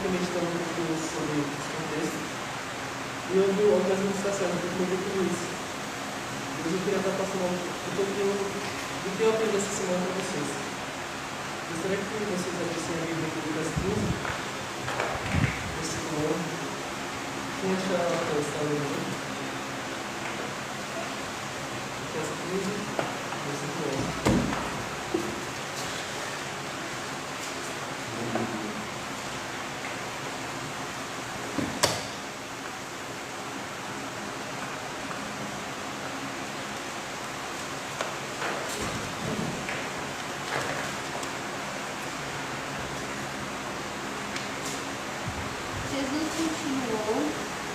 fiquei meditando um pouco sobre esse contexto e eu vi algumas ilustrações do que eu vi tudo isso. Mas eu queria estar passando um pouquinho do que eu aprendi essa semana para vocês. Gostaria que vocês abrissem a Bíblia em Lucas 15, versículo 1. Quem achar a está lendo? Lucas 15, versículo 1.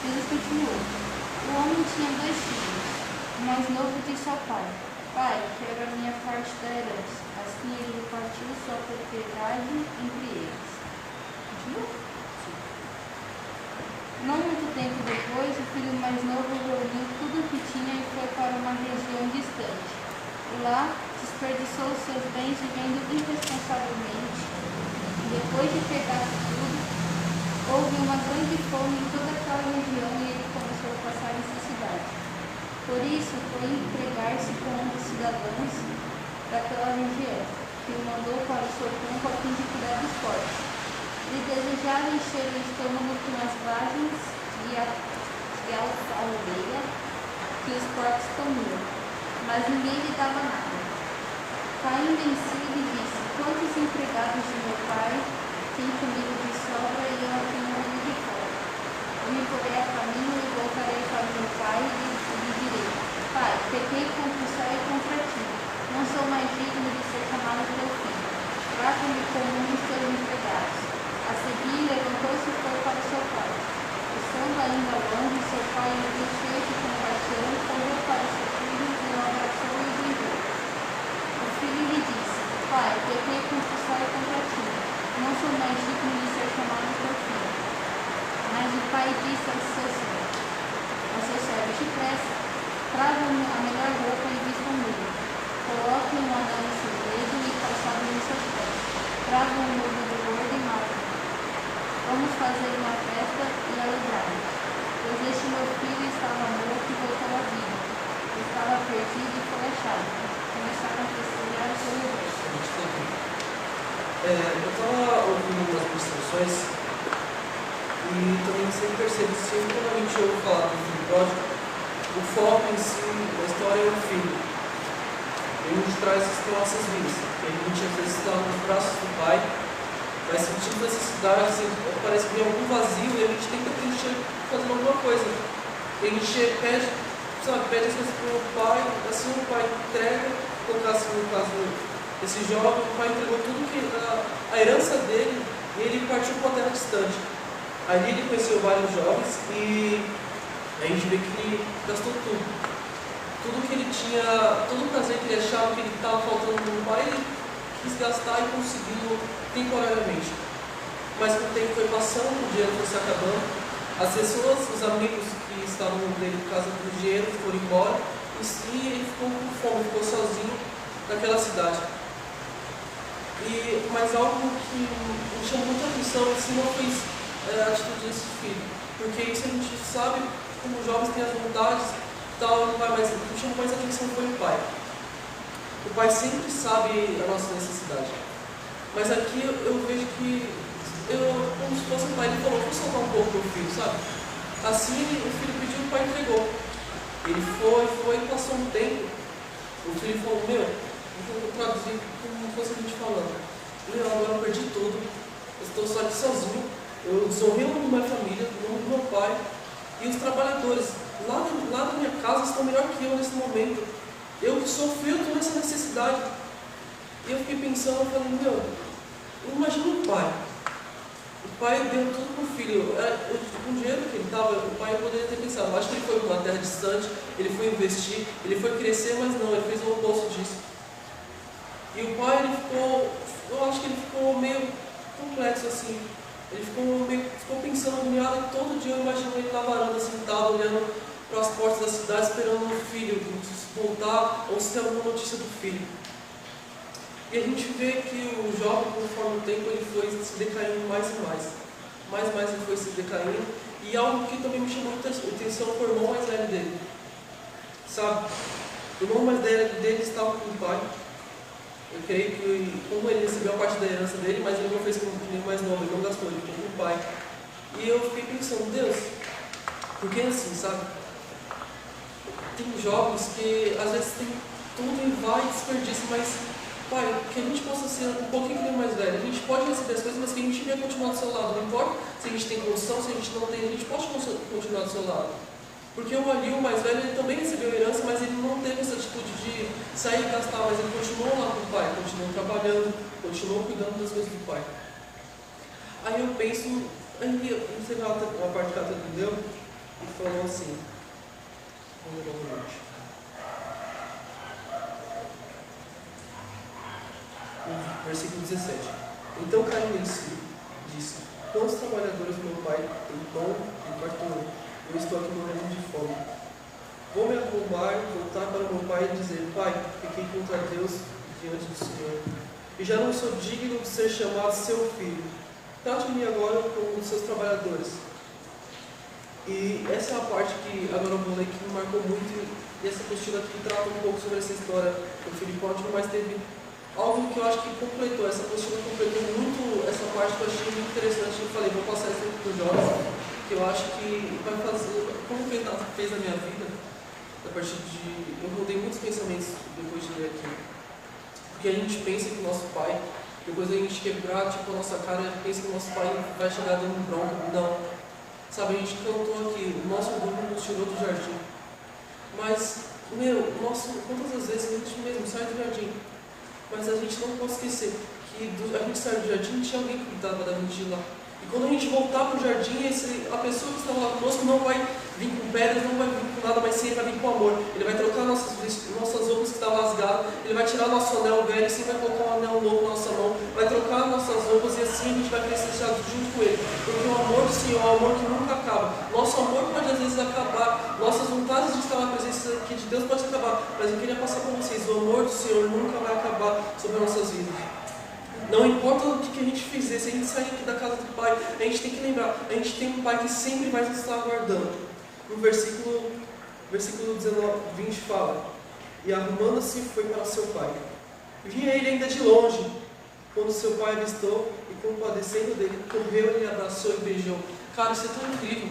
Jesus continuou. O homem tinha 2 filhos. O mais novo disse ao pai: Pai, quero a minha parte da herança. Assim ele repartiu sua propriedade entre eles. Continua? Não muito tempo depois, o filho mais novo reuniu tudo o que tinha e foi para uma região distante. E lá desperdiçou seus bens vivendo irresponsavelmente. E depois de pegar tudo, houve uma grande fome em toda aquela região e ele começou a passar necessidade. Por isso, foi empregar-se com um dos cidadãos daquela região, que o mandou para o seu campo a fim de cuidar dos porcos. Ele desejava encher o estômago com as vagens e alfarrobeira que os porcos comiam, mas ninguém lhe dava nada. Caindo em si, ele disse: Quantos empregados de meu pai têm comida de sobra e eu aqui morrendo de fome? Eu me porei a caminho e voltarei para meu pai e lhe direi: Pai, pequei contra o céu e contra ti. Não sou mais digno de ser chamado teu filho. Trata-me como um dos teus empregados. A seguir, levantou-se e foi para seu pai. Estando ainda longe, seu pai o viu cheio de compaixão, correu para seu filho e o abraçou e o beijou. O filho lhe disse: Pai, pequei contra o céu e contra ti. Não sou mais digno de ser chamado teu filho. Mas o pai disse aos seus servos: Depressa, tragam-me a melhor roupa e vistam-me. Coloquem um anel no seu dedo e calçado nos seus pés. Tragam um novo de gordo e matem. Vamos fazer uma festa e alegrar-nos. Pois este meu filho estava morto e voltou à vida. Estava perdido e foi achado. Começaram a festejar o seu regresso. Eu estava ouvindo umas ministrações e também sempre percebo que sempre quando a gente ouve falar do filho pródigo, o foco em si da história é o filho. E a gente traz isso para nossas vidas. E a gente às vezes está nos braços do pai, vai sentindo necessidade, assim, parece que tem algum vazio e a gente tenta preencher fazendo alguma coisa. E a gente pede as coisas para o pai, assim o pai entrega, colocar assim no caso esse jovem, o pai entregou tudo que a herança dele e ele partiu para uma terra distante. Ali ele conheceu vários jovens e a gente vê que ele gastou tudo. Tudo que ele tinha, todo o prazer que ele achava que ele estava faltando no pai, ele quis gastar e conseguiu temporariamente. Mas com o tempo foi passando, o dinheiro foi se acabando, as pessoas, os amigos que estavam dele por causa do dinheiro foram embora e ele ficou com fome, ficou sozinho naquela cidade. Mas algo que me chamou muita atenção assim, não foi a atitude desse filho, porque isso a gente sabe como os jovens têm as vontades tal, mas o que me chamou mais atenção foi o pai. O pai sempre sabe a nossa necessidade, mas aqui eu vejo que como se fosse o pai, ele falou: vou soltar um pouco o filho, sabe? Assim o filho pediu, o pai entregou. Ele foi, passou um tempo, o filho falou: vou traduzir como fosse a gente falando. Agora eu perdi tudo, eu estou só aqui sozinho, eu desonrei o nome da minha família, o nome do meu pai, e os trabalhadores lá da minha casa estão melhor que eu nesse momento. Eu que sofri, eu estou nessa necessidade. E eu fiquei pensando, eu falei: imagina o pai. O pai deu tudo para o filho. Com o dinheiro que ele estava, o pai poderia ter pensado: acho que ele foi para uma terra distante, ele foi investir, ele foi crescer, mas não, ele fez o oposto disso. E o pai, eu acho que ele ficou meio complexo assim. Ele ficou pensando agoniado, e todo dia eu imagino ele na varanda sentado, olhando para as portas da cidade, esperando o filho voltar ou se tem alguma notícia do filho. E a gente vê que o jovem, conforme o tempo, ele foi se decaindo mais e mais. mais ele foi se decaindo. E algo que também me chamou muita atenção foi o irmão mais velho dele. Sabe? O irmão mais velho dele estava com o pai. Eu creio que, como ele recebeu a parte da herança dele, mas ele não fez como o mais novo, ele não gastou, ele ficou com o pai. E eu fiquei pensando, Deus, por que assim, sabe? Tem jovens que às vezes tem tudo e vai e desperdiça, mas, pai, que a gente possa ser um pouquinho que nem mais velho. A gente pode receber as coisas, mas que a gente venha continuar do seu lado. Não importa se a gente tem condição, se a gente não tem, a gente pode continuar do seu lado. Porque o Ali, o mais velho, ele também recebeu herança, mas ele não teve essa atitude de sair e gastar, mas ele continuou lá com o pai, continuou trabalhando, continuou cuidando das coisas do pai. Aí eu penso, aí encerrar a parte que ela entendeu e falou assim, vamos ver novamente. Versículo 17. Então Caim em si disse: quantos trabalhadores meu pai tem pão e fartura? Eu estou aqui morrendo de fome. Vou me arrumar, voltar para meu pai e dizer: pai, pequei contra Deus diante do Senhor, e já não sou digno de ser chamado seu filho. Trate-me agora como um dos seus trabalhadores. E essa é a parte que agora eu vou ler que me marcou muito, e essa postura aqui trata um pouco sobre essa história do Filipótico, mas teve algo que eu acho que completou, essa postura completou muito essa parte que eu achei muito interessante. Eu falei, vou passar isso para os jovens, que eu acho que vai fazer, como fez na minha vida, a partir de. Eu mudei muitos pensamentos depois de ler aqui. Porque a gente pensa que o nosso pai, depois a gente quebrar tipo, a nossa cara, pensa que o nosso pai vai chegar dando um bronco. Não. Sabe, a gente cantou aqui, o nosso grupo nos tirou do jardim. Mas, quantas vezes a gente mesmo sai do jardim? Mas a gente não pode esquecer que a gente saiu do jardim e tinha alguém que cuidava da gente lá. E quando a gente voltar para o jardim, a pessoa que estava lá conosco não vai vir com pedras, não vai vir com nada, mas sim ele vai vir com amor. Ele vai trocar nossas roupas que estavam rasgadas, ele vai tirar nosso anel velho, sim vai colocar um anel novo na nossa mão, vai trocar nossas roupas e assim a gente vai crescer junto com ele. Porque o amor do Senhor é um amor que nunca acaba. Nosso amor pode às vezes acabar, nossas vontades de estar na presença aqui de Deus pode acabar, mas eu queria passar para vocês, o amor do Senhor nunca vai acabar sobre as nossas vidas. Não importa o que a gente fizer, se a gente sair aqui da casa do Pai, a gente tem que lembrar, a gente tem um Pai que sempre vai nos estar aguardando. No versículo 20 fala: e arrumando-se foi para seu pai. Vinha ele ainda de longe, quando seu pai avistou e compadecendo dele, correu, ele abraçou e beijou. Cara, isso é tão incrível,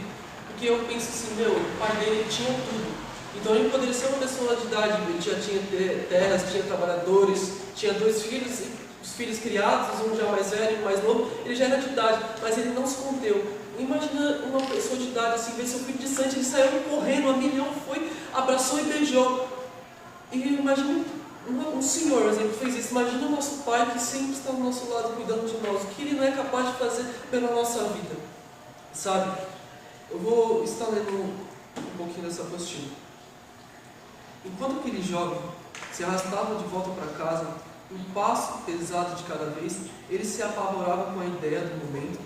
porque eu penso assim, o pai dele tinha tudo. Então ele poderia ser uma pessoa de idade, ele já tinha terras, tinha trabalhadores, tinha 2 filhos, os filhos criados, um já mais velho e um mais novo, ele já era de idade, mas ele não se conteu. Imagina uma pessoa de idade assim, ver seu filho distante, ele saiu correndo, a milhão foi, abraçou e beijou. E imagina um senhor, por exemplo, fez isso. Imagina o nosso pai que sempre está do nosso lado cuidando de nós, o que ele não é capaz de fazer pela nossa vida, sabe? Eu vou estar lendo um pouquinho dessa apostila. Enquanto aquele jovem se arrastava de volta para casa, um passo pesado de cada vez, ele se apavorava com a ideia do momento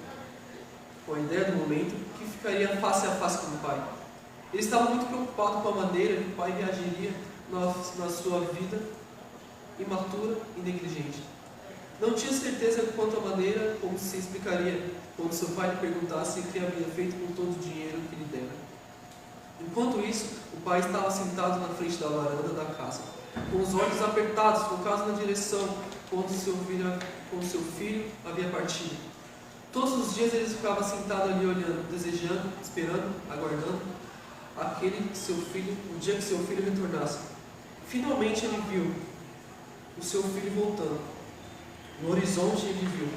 que ficaria face a face com o pai. Ele estava muito preocupado com a maneira que o pai reagiria na sua vida imatura e negligente. Não tinha certeza quanto à maneira como se explicaria quando seu pai lhe perguntasse o que havia feito com todo o dinheiro que lhe dera. Enquanto isso, o pai estava sentado na frente da varanda da casa, com os olhos apertados, focados na direção quando seu filho havia partido. Todos os dias ele ficava sentado ali olhando, desejando, esperando, aguardando o dia que seu filho retornasse. Finalmente ele viu o seu filho voltando. No horizonte ele viu.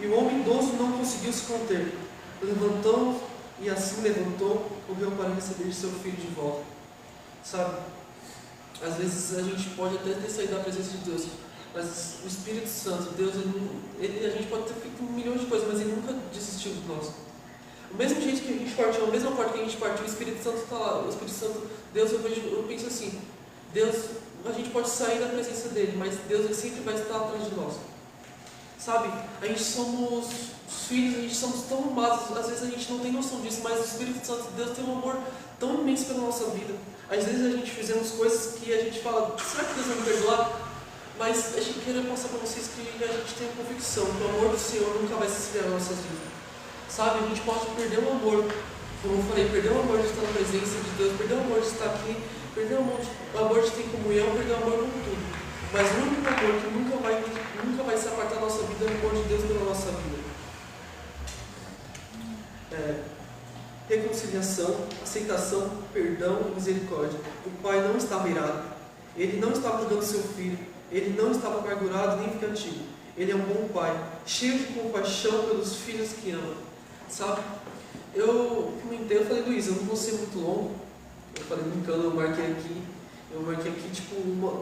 E o homem idoso não conseguiu se conter. Levantou e assim levantou, correu para receber seu filho de volta. Sabe? Às vezes a gente pode até ter saído da presença de Deus, mas o Espírito Santo, Deus, a gente pode ter feito milhões de coisas, mas Ele nunca desistiu de nós. O mesmo jeito que a gente partiu, a mesma porta que a gente partiu, o Espírito Santo está lá. O Espírito Santo, Deus, eu penso assim, Deus, a gente pode sair da presença dEle, mas Deus Ele sempre vai estar atrás de nós. Sabe, a gente somos filhos, a gente somos tão amados, às vezes a gente não tem noção disso, mas o Espírito Santo, Deus tem um amor tão imenso pela nossa vida. Às vezes a gente fizemos coisas que a gente fala, será que Deus vai me perdoar? Mas a gente queria passar para vocês que a gente tem a convicção que o amor do Senhor nunca vai se esfriar nas nossas vidas. Sabe, a gente pode perder o amor. Como eu falei, perder o amor de estar na presença de Deus, perder o amor de estar aqui, perder o amor de ter comunhão, perder o amor com tudo. Mas o único amor que nunca vai se apartar da nossa vida é o amor de Deus pela nossa vida. Reconciliação, aceitação, perdão e misericórdia. O pai não estava irado, ele não estava julgando seu filho, ele não estava amargurado nem vingativo. Ele é um bom pai, cheio de compaixão pelos filhos que ama. Sabe? Eu falei, Luiz, eu não vou ser muito longo. Eu falei brincando, eu marquei aqui tipo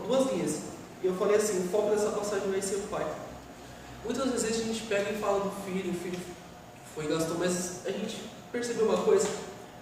2 linhas. E eu falei assim, o foco dessa passagem vai ser o pai. Muitas vezes a gente pega e fala do filho, o filho foi e gastou, mas a gente percebeu uma coisa,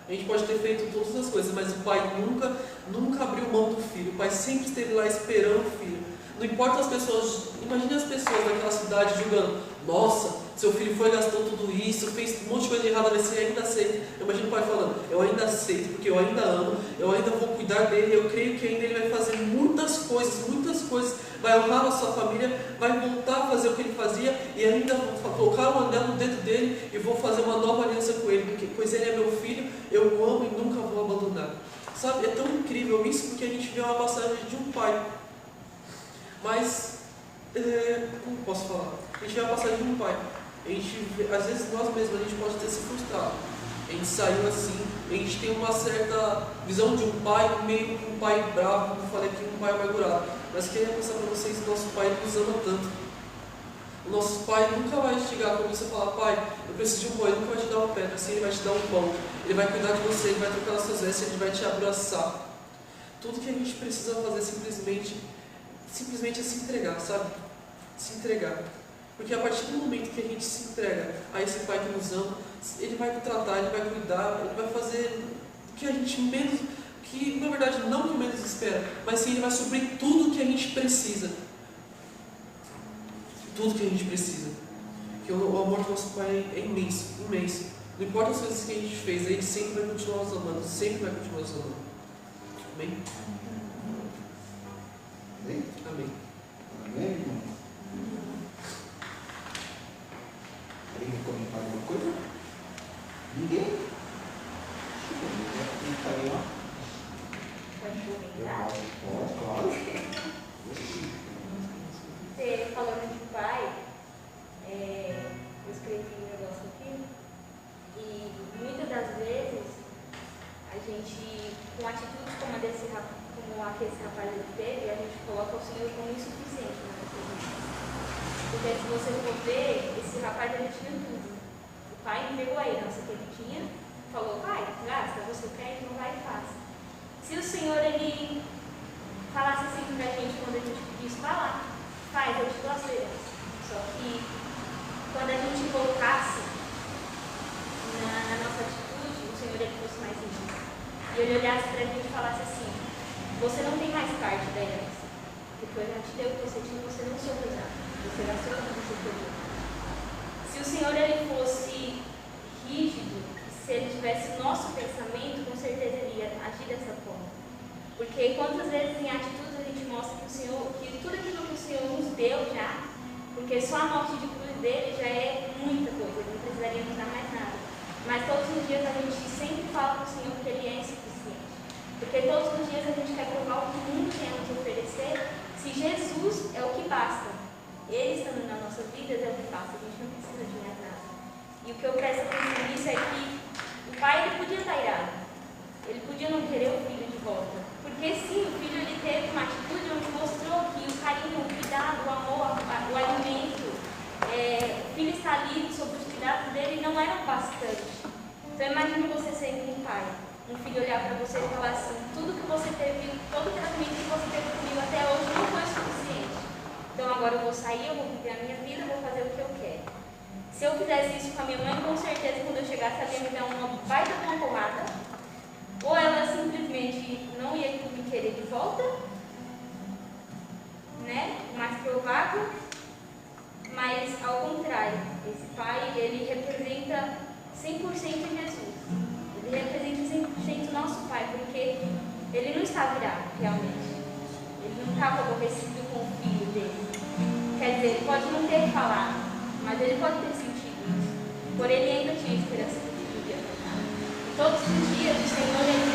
a gente pode ter feito todas as coisas, mas o pai nunca abriu mão do filho. O pai sempre esteve lá esperando o filho. Não importa as pessoas, imagine as pessoas daquela cidade julgando, nossa, seu filho foi, gastou tudo isso, fez um monte de coisa de errada, mas você ainda aceita. Eu imagino o pai falando, eu ainda aceito, porque eu ainda amo, eu ainda vou cuidar dele, eu creio que ainda ele vai fazer muitas coisas, vai honrar a sua família, vai voltar a fazer o que ele fazia, e ainda vou colocar um anel no dedo dele, e vou fazer uma nova aliança com ele, porque pois ele é meu filho, eu o amo e nunca vou abandonar. Sabe, é tão incrível isso, porque a gente vê uma passagem de um pai. Mas, como posso falar? A gente vê a passagem de um pai. Às vezes nós mesmos, a gente pode ter se frustrado. A gente saiu assim, a gente tem uma certa visão de um pai, meio que um pai bravo, como eu falei aqui, um pai amargurado. Mas queria mostrar para vocês que nosso pai nos ama tanto. O nosso pai nunca vai chegar quando você falar, pai, eu preciso de um pão, ele nunca vai te dar uma pedra, assim ele vai te dar um pão. Ele vai cuidar de você, ele vai trocar as suas vestes, ele vai te abraçar. Tudo que a gente precisa fazer simplesmente é se entregar, sabe? Se entregar. Porque a partir do momento que a gente se entrega a esse pai que nos ama, ele vai tratar, ele vai cuidar, ele vai fazer o que a gente menos, que na verdade não que menos espera, mas sim ele vai suprir tudo que a gente precisa. Tudo que a gente precisa. Porque o amor do nosso pai é imenso, imenso. Não importa as coisas que a gente fez, ele sempre vai continuar nos amando, sempre vai continuar nos amando. Amém? Amém? Amém. Amém, irmão? Alguém quer comentar alguma coisa? Ninguém? Quer comentar lá? Pode comentar? Pode, claro. Você falando de pai, eu escrevi um negócio aqui, e muitas das vezes a gente, com atitudes como a desse rapaz, como a que esse rapaz teve, a gente coloca o Senhor como insuficiente na nossa vida. Porque se você for ver, esse rapaz ele tinha tudo. O pai entregou a herança que ele tinha, falou, pai, gasta, você quer, então vai e faz. Se o Senhor ele falasse assim pra gente quando a gente pedisse, vai lá, faz, eu te dou as heranças. Só que quando a gente voltasse na nossa atitude, o Senhor ele fosse mais rígido. E ele olhasse pra gente e falasse assim, você não tem mais parte da herança. Porque eu já te dei o que você tinha, você não soube usar. Você gastou o que você podia. Se o Senhor ele fosse rígido, se ele tivesse nosso pensamento, com certeza ele ia agir dessa forma. Porque quantas vezes em atitudes a gente mostra que o Senhor, que tudo aquilo que o Senhor nos deu já, porque só a morte de cruz dele já é muita coisa, ele não precisaria nos dar mais nada. Mas todos os dias a gente sempre fala para o Senhor que ele é insuficiente. Porque todos os dias a gente quer provar o que o mundo tem a nos oferecer, se Jesus é o que basta. Ele estando na nossa vida é o que basta, a gente não precisa de mais nada. E o que eu presto atenção nisso é que o pai ele podia estar irado, ele podia não querer o filho de volta. Porque sim, o filho ele teve uma atitude onde mostrou que o carinho, o cuidado, o amor, o alimento, o filho está ali sobre os cuidados dele não eram bastante. Então imagine você sendo um pai, um filho olhar para você e falar assim, tudo que você teve, todo o tratamento que você teve comigo até hoje não foi suficiente. Então agora eu vou sair, eu vou viver a minha vida, eu vou fazer o que eu quero. Se eu fizesse isso com a minha mãe, com certeza quando eu chegasse ela ia me dar uma baita de uma porrada, ou ela simplesmente não ia me querer de volta, né? O mais provável, mas ao contrário, esse pai, ele representa 100% Jesus. Ele representa 100% nosso pai, porque ele não está virado, realmente. Ele não estava aborrecido com o filho dele. Quer dizer, ele pode não ter falado, mas ele pode ter sentido isso. Porém, ele ainda tinha todos os dias o Senhor ele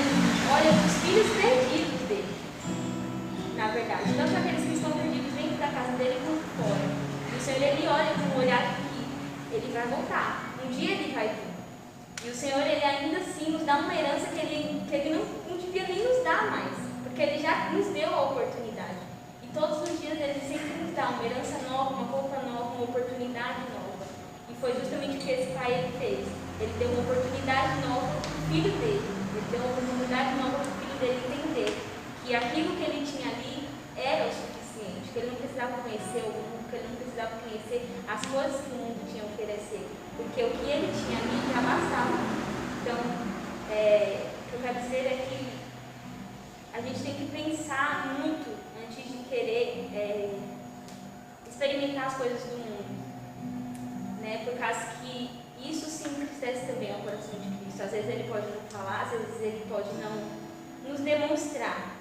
olha para os filhos perdidos dele. Na verdade, tanto aqueles que estão perdidos dentro da casa dele quanto fora. E o Senhor ele olha com um olhar que ele vai voltar. Um dia ele vai vir. E o Senhor ele ainda assim nos dá uma herança que ele não devia nem nos dar mais. Porque ele já nos deu a oportunidade. E todos os dias ele sempre nos dá uma herança nova, uma roupa nova, uma oportunidade nova. E foi justamente o que esse pai ele fez. Ele deu uma oportunidade nova para o filho dele. Ele deu uma oportunidade nova para o filho dele entender que aquilo que ele tinha ali era o suficiente. Que ele não precisava conhecer o mundo, que ele não precisava conhecer as coisas que o mundo tinha a oferecer. Porque o que ele tinha ali já bastava. Então, o que eu quero dizer é que a gente tem que pensar muito antes de querer experimentar as coisas do mundo. Né? Por causa que isso se entristece também ao coração de Cristo. Às vezes ele pode não falar, às vezes ele pode não nos demonstrar.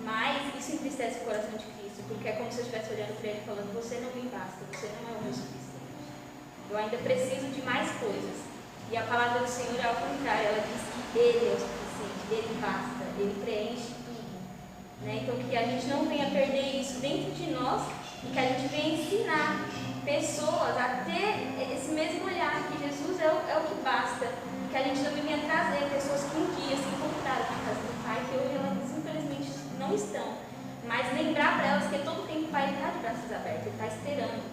Mas isso entristece o coração de Cristo, porque é como se eu estivesse olhando para ele falando: você não me basta, você não é o meu suficiente. Eu ainda preciso de mais coisas. E a palavra do Senhor é ao contrário, ela diz que Ele é o suficiente, Ele basta, Ele preenche tudo. Né? Então que a gente não venha perder isso dentro de nós e que a gente venha ensinar pessoas a ter esse mesmo olhar, que Jesus é o que basta. Que a gente também venha trazer pessoas que um dia se encontraram na casa do Pai, que hoje elas infelizmente não estão. Mas lembrar para elas que todo tempo o Pai está de braços abertos, Ele está esperando.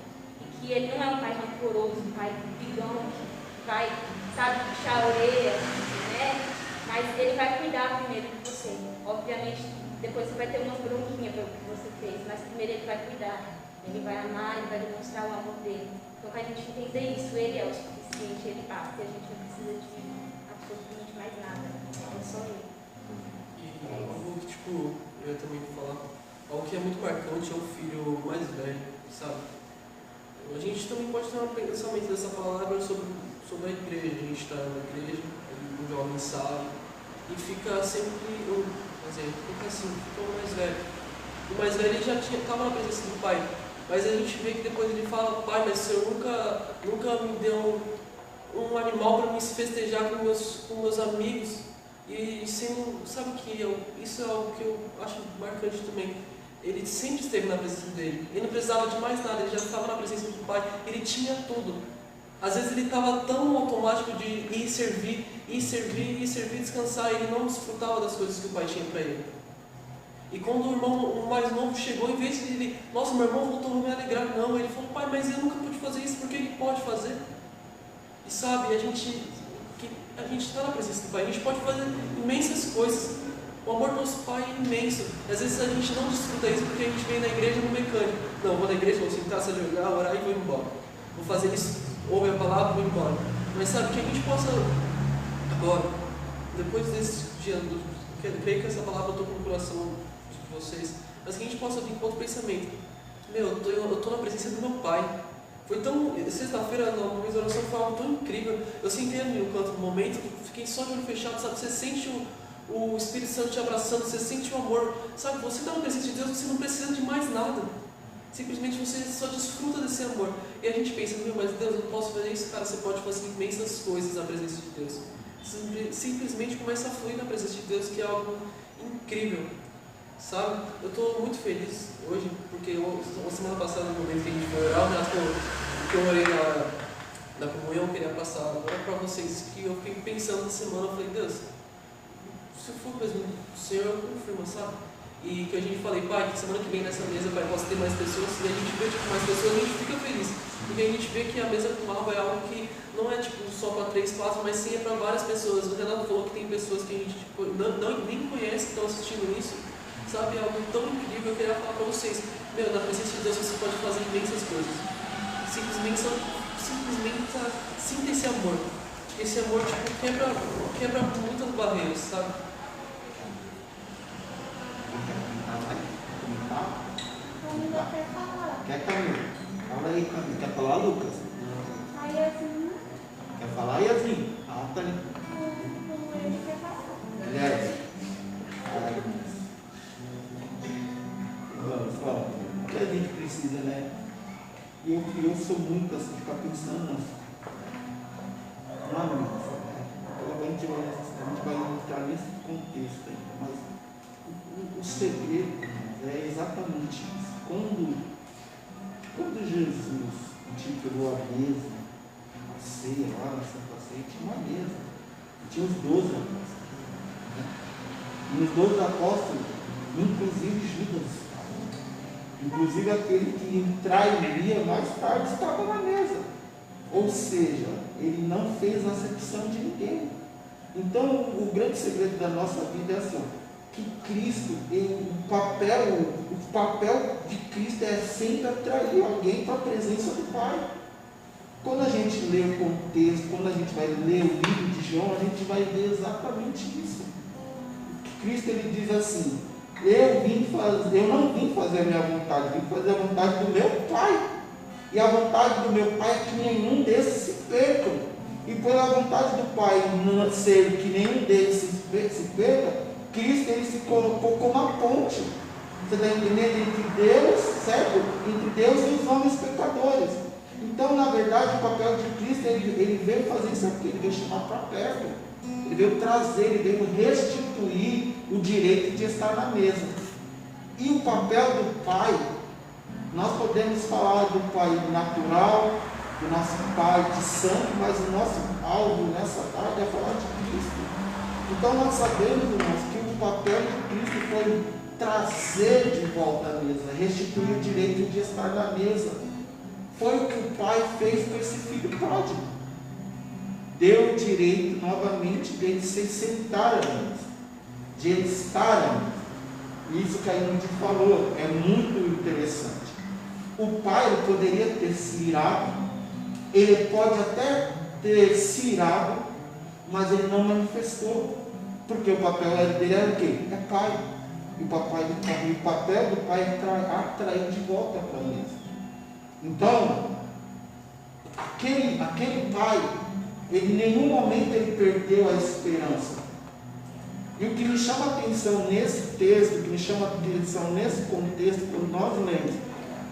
E que Ele não é um Pai rancoroso, um Pai bigão, que vai, sabe, puxar a orelha, né? Mas Ele vai cuidar primeiro de você. Obviamente, depois você vai ter umas bronquinhas pelo que você fez, mas primeiro Ele vai cuidar. Ele vai amar, Ele vai demonstrar o amor dele. Então, que a gente entender isso, Ele é o suficiente, Ele basta, e a gente não precisa de absolutamente mais nada. É só Ele. E algo que, eu também vou falar, algo que é muito marcante é o filho mais velho, sabe? A gente também pode ter um pensamento dessa palavra sobre a igreja. A gente está na igreja, o jovem sai e fica sempre, por exemplo, fica assim, fica o mais velho. O mais velho ele já estava na presença do pai, mas a gente vê que depois ele fala: pai, mas o Senhor nunca me deu um animal para me festejar com meus amigos. E sabe que isso é algo que eu acho marcante também. Ele sempre esteve na presença dele. Ele não precisava de mais nada, ele já estava na presença do Pai. Ele tinha tudo. Às vezes ele estava tão automático de ir servir, descansar. Ele não desfrutava das coisas que o Pai tinha para ele. E quando o mais novo chegou, em vez de ele: nossa, meu irmão voltou, vou me alegrar. Não, ele falou: pai, mas eu nunca pude fazer isso, porque ele pode fazer. E sabe, a gente está na presença do Pai, a gente pode fazer imensas coisas. O amor do nosso Pai é imenso. Às vezes a gente não desfruta isso porque a gente vem na igreja no mecânico. Não, vou na igreja, vou sentar, se ajoelhar, orar e vou embora. Vou fazer isso, ouve a palavra e vou embora. Mas sabe, que a gente possa agora, depois desse dia, creio que essa palavra eu estou no coração de vocês, mas que a gente possa vir com outro pensamento. Eu estou na presença do meu Pai. Foi tão. Sexta-feira, na minha oração, foi algo tão incrível. Eu sentei ali no canto do momento, fiquei só de olho fechado, sabe? Você sente o Espírito Santo te abraçando, você sente o amor. Sabe, você está na presença de Deus, você não precisa de mais nada. Simplesmente você só desfruta desse amor. E a gente pensa: mas Deus, eu não posso fazer isso. Cara, você pode fazer imensas coisas na presença de Deus. Simplesmente começa a fluir na presença de Deus, que é algo incrível. Sabe, eu estou muito feliz hoje, porque a semana passada, no momento que a gente foi orar, que eu orei na comunhão, eu queria passar agora para vocês, que eu fiquei pensando na semana, eu falei: Deus, se for mesmo o Senhor, confirma, sabe? E que a gente falei: pai, que semana que vem nessa mesa, pai, possa ter mais pessoas, e a gente vê mais pessoas, a gente fica feliz, porque a gente vê que a mesa com alva é algo que não é só para 3, 4, mas sim é para várias pessoas. O Renato falou que tem pessoas que a gente nem conhece que estão assistindo isso. Sabe, é algo tão incrível. Eu queria falar para vocês: na presença de Deus você pode fazer imensas coisas. Simplesmente sinta esse amor. Esse amor quebra muitas barreiras, sabe? Quer, Camila? Fala aí, Camila. Quer falar, Lucas? A Yasmin. Quer falar, Yasmin? Tá ali. Ele quer falar. Aliás, o que a gente precisa, né? E eu sou muito assim, ficar pensando, mano, pelo menos contexto ainda, mas o segredo, irmãos, é exatamente isso. Quando Jesus titulou a mesa, a ceia, lá na Santa Ceia, tinha uma mesa, tinha os 12 apóstolos, né? E os 12 apóstolos, inclusive Judas, inclusive aquele que trairia mais tarde, estava na mesa. Ou seja, ele não fez acepção de ninguém. Então, o grande segredo da nossa vida é assim, que Cristo, o papel de Cristo é sempre atrair alguém para a presença do Pai. Quando a gente lê o contexto, quando a gente vai ler o livro de João, a gente vai ver exatamente isso. Cristo, ele diz assim, eu não vim fazer a minha vontade, vim fazer a vontade do meu Pai. E a vontade do meu Pai é que nenhum desses se percam. E pela vontade do Pai não ser que nenhum deles se perca, Cristo, ele se colocou como a ponte. Você está entendendo? Entre Deus, certo? Entre Deus e os homens pecadores. Então, na verdade, o papel de Cristo, ele veio fazer isso aqui, ele veio chamar para perto. Ele veio trazer, ele veio restituir o direito de estar na mesa. E o papel do Pai, nós podemos falar do Pai natural, do nosso Pai de sangue, mas o nosso alvo nessa tarde é falar de Cristo. Então nós sabemos, irmãos, que o papel de Cristo foi trazer de volta a mesa, restituir o direito de estar na mesa. Foi o que o Pai fez com esse filho pródigo. Deu o direito novamente de ele se sentar à mesa, de ele estar à mesa. Isso que a Ingrid falou é muito interessante. O Pai, ele poderia ter se irado, ele pode até ter se irado, mas ele não manifestou, porque o papel dele era o quê? É Pai. E o papel do Pai é atrair de volta para a mesa. Então, aquele Pai, ele, em nenhum momento ele perdeu a esperança. E o que me chama a atenção nesse texto, o que me chama a atenção nesse contexto, quando nós lemos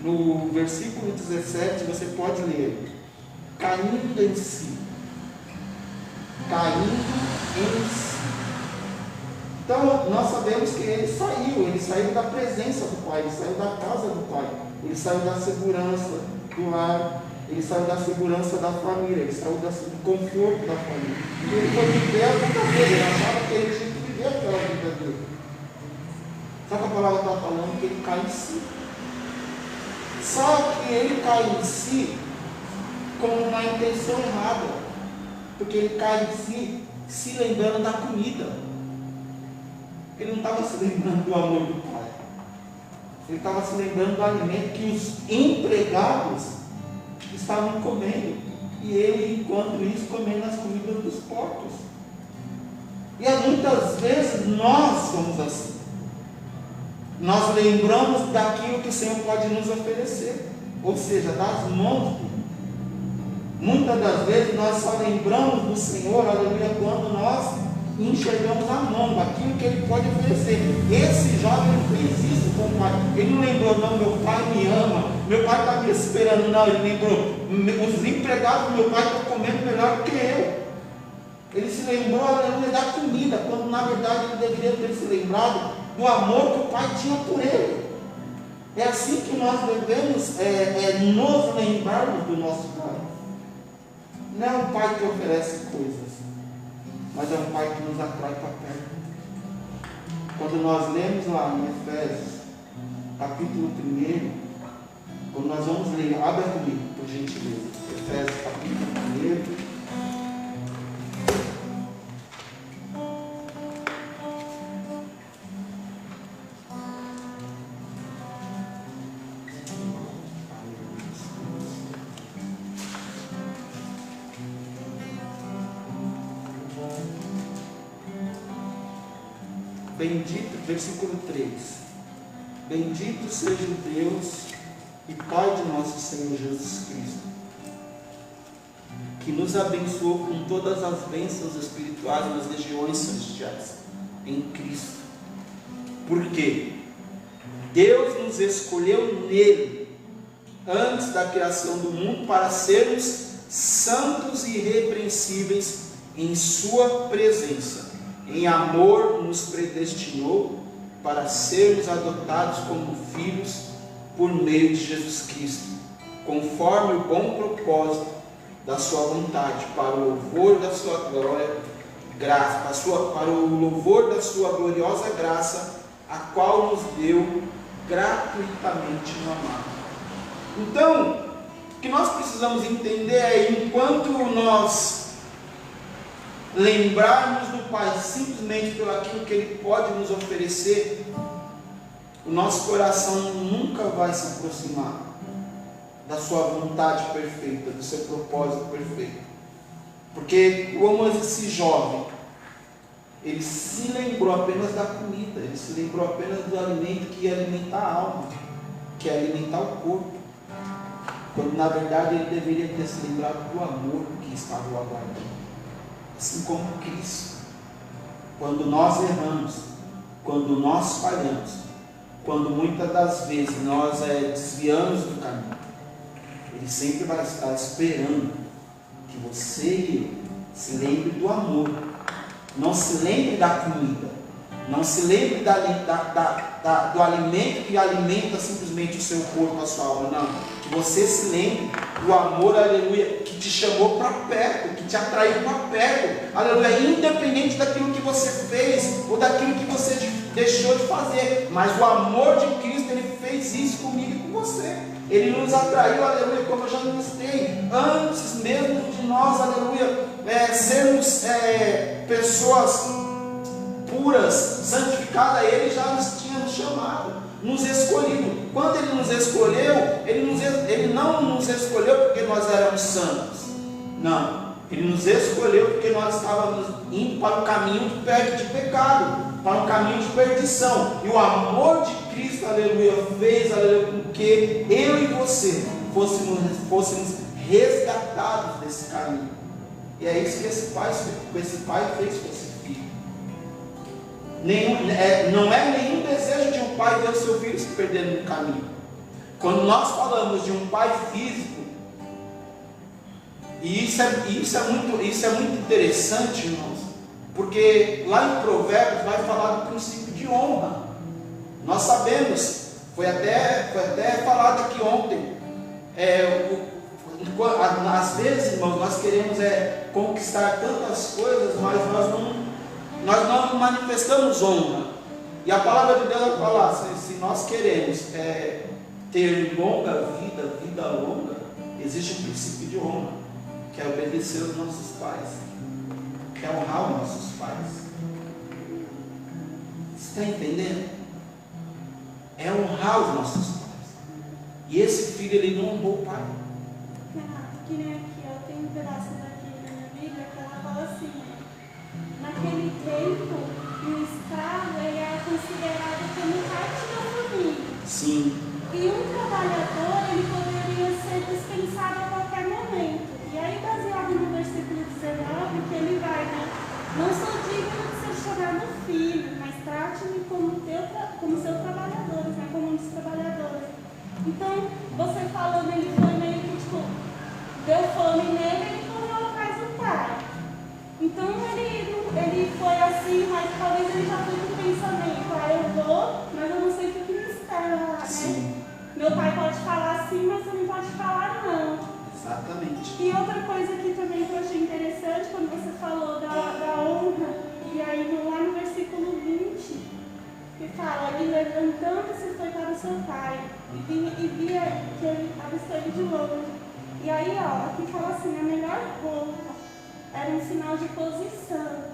no versículo 17, você pode ler, caindo em si. Então, nós sabemos que ele saiu da presença do Pai, ele saiu da casa do Pai, ele saiu da segurança do lar, ele saiu da segurança da família, ele saiu do conforto da família. Ele foi viver a vida dele, ele achava que ele tinha que viver aquela vida dele. Só que a palavra está falando que ele cai em si. Só que ele cai em si com uma intenção errada, porque ele cai em si se lembrando da comida. Ele não estava se lembrando do amor do Pai, ele estava se lembrando do alimento que os empregados estavam comendo, e ele, enquanto isso, comendo as comidas dos porcos. E muitas vezes nós somos assim. Nós lembramos daquilo que o Senhor pode nos oferecer, ou seja, das mãos dele. Muitas das vezes nós só lembramos do Senhor, aleluia, quando nós enxergamos a mão, aquilo que ele pode oferecer. Esse jovem fez isso com o Pai. Ele não lembrou, não, meu Pai me ama, meu Pai está me esperando. Não, ele lembrou, os empregados do meu Pai estão comendo melhor do que eu. Ele se lembrou, aleluia, da comida, quando na verdade ele deveria ter se lembrado do amor que o Pai tinha por ele. É assim que nós devemos nos lembrarmos do nosso Pai. Não é um Pai que oferece coisas, mas é um Pai que nos atrai para perto. Quando nós lemos lá em Efésios, capítulo 1, quando nós vamos ler, abre comigo, por gentileza, Efésios, capítulo 1. Bendito, versículo 3, bendito seja o Deus e Pai de nosso Senhor Jesus Cristo, que nos abençoou com todas as bênçãos espirituais nas regiões celestiais, em Cristo, porque Deus nos escolheu nele, antes da criação do mundo, para sermos santos e irrepreensíveis em sua presença, em amor nos predestinou para sermos adotados como filhos por meio de Jesus Cristo, conforme o bom propósito da sua vontade, para o louvor da sua glória, para o louvor da sua gloriosa graça, a qual nos deu gratuitamente no amado. Então, o que nós precisamos entender é, enquanto nós lembrarmos do Pai simplesmente pelo aquilo que Ele pode nos oferecer, o nosso coração nunca vai se aproximar da sua vontade perfeita, do seu propósito perfeito. Porque como esse jovem, ele se lembrou apenas da comida, ele se lembrou apenas do alimento que ia alimentar a alma, que ia alimentar o corpo, quando na verdade ele deveria ter se lembrado do amor que estava o aguardando. Assim como Cristo, quando nós erramos, quando nós falhamos, quando muitas das vezes nós desviamos do caminho, Ele sempre vai estar esperando que você e eu se lembre do amor. Não se lembre da comida, não se lembre do alimento que alimenta simplesmente o seu corpo, a sua alma, não. Que você se lembre do amor, aleluia, que te chamou para perto, que te atraiu para perto, aleluia, independente daquilo que você fez ou daquilo que você deixou de fazer, mas o amor de Cristo, Ele fez isso comigo e com você. Ele nos atraiu, aleluia, como eu já mostrei, antes mesmo de nós, aleluia, sermos pessoas puras, santificadas, Ele já nos tinha chamado, nos escolhido. Quando Ele nos escolheu, Ele não nos escolheu porque nós éramos santos, não, Ele nos escolheu porque nós estávamos indo para um caminho de pecado, para um caminho de perdição, e o amor de Cristo, aleluia, fez, aleluia, com que eu e você fôssemos resgatados desse caminho. E é isso que esse pai fez com esse filho. Não é nenhum desejo de um pai ver o seu filho se perdendo no caminho. Quando nós falamos de um pai físico, e isso é muito interessante, irmãos, porque lá em Provérbios vai falar do princípio de honra. Nós sabemos, foi até falado aqui ontem, às vezes, irmãos, nós queremos conquistar tantas coisas, mas nós não manifestamos honra. E a palavra de Deus vai falar, se nós queremos ter vida longa, existe um princípio de honra, que é obedecer aos nossos pais, que é honrar os nossos pais. Você está entendendo? É honrar os nossos pais. E esse filho, ele não honrou o pai. Que nem aqui, ó, tem um pedaço daqui na minha Bíblia que ela fala assim: naquele tempo, o escravo ele era considerado como parte da família. Sim. E um trabalhador ele poderia ser dispensado a qualquer momento. E aí, baseado no versículo 19, que ele vai, né? Não sou digno de ser chamado filho, mas trate-me como seu trabalhador, né? Como um dos trabalhadores. Então, você falando, ele foi meio que tipo, deu fome nele, ele correu atrás do pai. Então ele foi assim, mas talvez ele já foi com o pensamento: eu vou, mas eu não sei o que me espera lá, né? Meu pai pode falar assim, mas você não pode falar não. Exatamente. E outra coisa aqui também que eu achei interessante, quando você falou da honra, e aí lá no versículo 20, que fala: ele levantando-se foi para o seu pai, e via que ele avistou ele de longe. E aí, ó, aqui fala assim: a melhor roupa era um sinal de posição,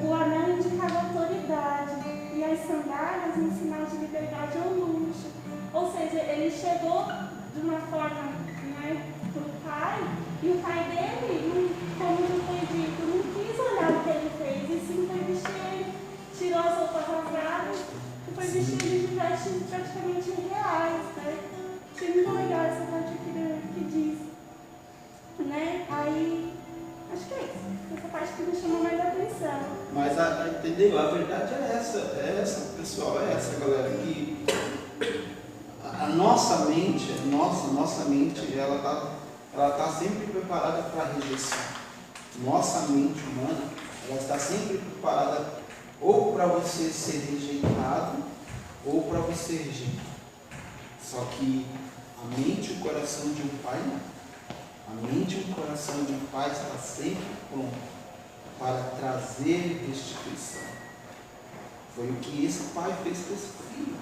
o anel indicava autoridade, e as sandálias um sinal de liberdade ou luxo. Ou seja, ele chegou de uma forma, né, para o pai, e o pai dele, como já foi dito, não quis olhar o que ele fez, e sim foi vestir ele, tirou as roupas rasgadas e foi vestir ele de vestes praticamente reais, né? Achei muito legal essa parte aqui que diz, né? Aí, acho que é isso. Essa parte que me chamou mais a atenção. Mas, entendeu? A verdade é essa, pessoal, é essa, galera, que a nossa mente, ela tá sempre preparada para a rejeição. Nossa mente humana, Ela está sempre preparada ou para você ser rejeitado ou para você rejeitar. Só que a mente e o coração de um pai não. A mente e o coração de um pai está sempre pronto para trazer restituição. Foi o que esse pai fez com esse filho.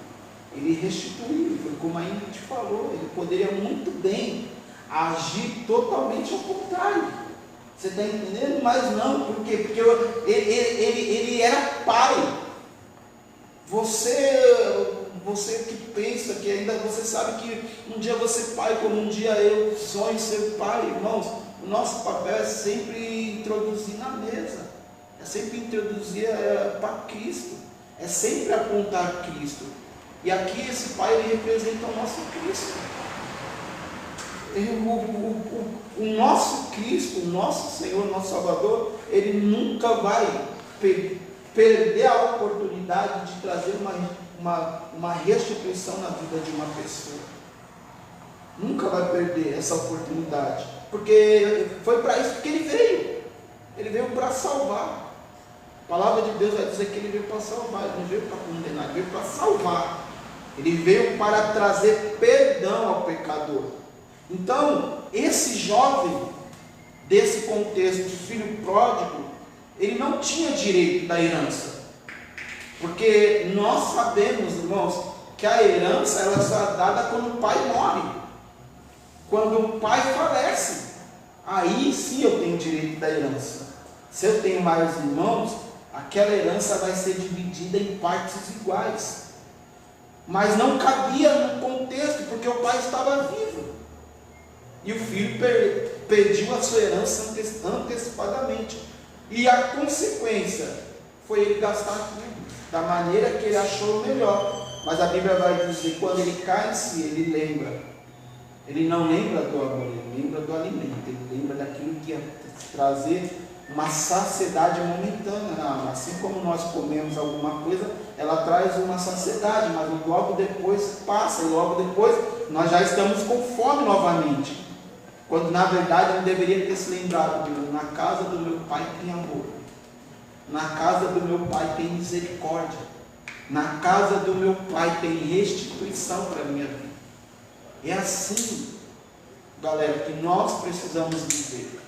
Ele restituiu, foi como a Ingrid falou, ele poderia muito bem agir totalmente ao contrário. Você está entendendo? Mas não, por quê? Porque ele era pai. Você que pensa que ainda você sabe que um dia você é pai, como um dia eu sonho ser pai, irmãos, o nosso papel é sempre introduzir na mesa, é sempre introduzir para Cristo, é sempre apontar Cristo. E aqui esse pai, ele representa o nosso Cristo. O nosso Cristo, o nosso Senhor, o nosso Salvador, ele nunca vai perder a oportunidade de trazer uma restituição na vida de uma pessoa. Nunca vai perder essa oportunidade, porque foi para isso que ele veio. Ele veio para salvar. A palavra de Deus vai dizer que ele veio para salvar, ele não veio para condenar, ele veio para salvar. Ele veio para trazer perdão ao pecador. Então, esse jovem, desse contexto, filho pródigo, ele não tinha direito da herança. Porque nós sabemos, irmãos, que a herança ela só é dada quando o pai morre. Quando o pai falece, aí sim eu tenho direito da herança. Se eu tenho mais irmãos, aquela herança vai ser dividida em partes iguais. Mas não cabia no contexto, porque o pai estava vivo. E o filho pediu a sua herança antecipadamente. E a consequência foi ele gastar tudo da maneira que ele achou melhor. Mas a Bíblia vai dizer que quando ele cai em si, ele lembra. Ele não lembra do amor, ele lembra do alimento, ele lembra daquilo que ia trazer uma saciedade momentânea. Não, assim como nós comemos alguma coisa, ela traz uma saciedade, mas logo depois passa, e logo depois nós já estamos com fome novamente. Quando na verdade ele deveria ter se lembrado: na casa do meu pai tem amor, na casa do meu pai tem misericórdia, na casa do meu pai tem restituição para a minha vida. É assim, galera, que nós precisamos viver.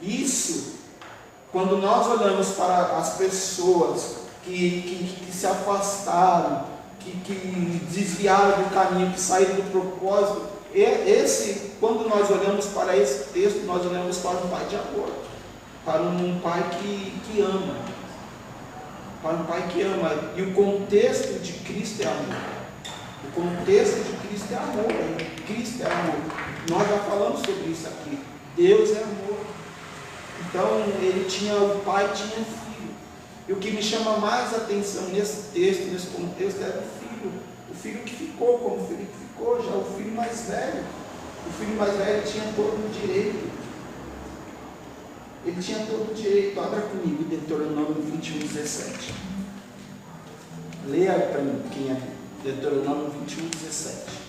Isso, quando nós olhamos para as pessoas que se afastaram, que desviaram do caminho, que saíram do propósito, quando nós olhamos para esse texto, nós olhamos para um pai de amor, para um pai que ama, para um pai que ama. E o contexto de Cristo é amor. O contexto de Cristo é amor. Cristo é amor. Nós já falamos sobre isso aqui. Deus é amor. Então o pai tinha filho. E o que me chama mais atenção nesse texto, nesse contexto, era o filho. O filho que ficou, como o filho que ficou, já o filho mais velho. O filho mais velho tinha todo o direito. Ele tinha todo o direito. Abra comigo Deuteronômio 21:17. Leia para mim quem é. Deuteronômio 21:17.